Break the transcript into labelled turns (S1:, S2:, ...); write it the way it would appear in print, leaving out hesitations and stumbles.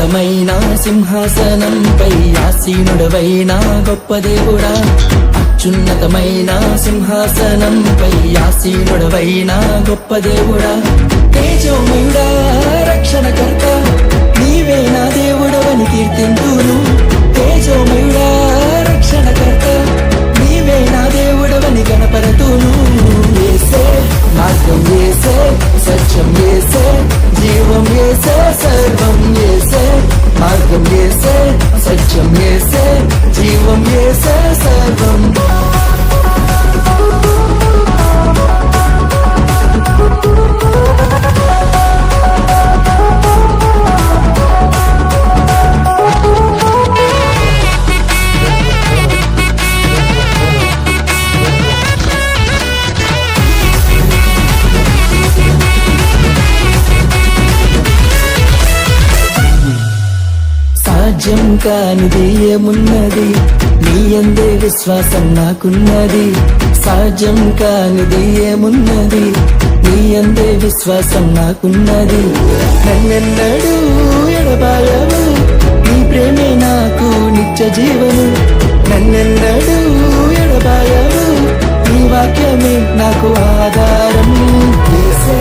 S1: అత్యున్నతమైన సింహాసనంపై ఆసీనుడవైన గొప్ప దేవుడా, అత్యున్నతమైన సింహాసనంపై ఆసీనుడవైన గొప్ప దేవుడా, తేజోమయుడా రక్షణకర్త నీవే నా దేవుడవని కీర్తింతును. తేజోమయుడా రక్షణకర్త నీవే నా దేవుడవని గణపరతును. యేసే మార్గం, యేసే సత్యం, యేసే జీవం, యేసే సర్వం, యేసే మార్గం, యేసే సత్యం, యేసే జీవం, యేసే సర్వం. సాధ్యం కానిది ఏమున్నది, నీ యందే విశ్వాసం నాకున్నది. సాధ్యం కానిది ఏమున్నది, నీ యందే విశ్వాసం నాకున్నది. నన్నెన్నడూ ఎడబాయవు, నీ ప్రేమే నాకు నిత్య జీవము. నన్నెన్నడూ ఎడబాయవు, నీ వాక్యమే నాకు ఆధారం. యేసే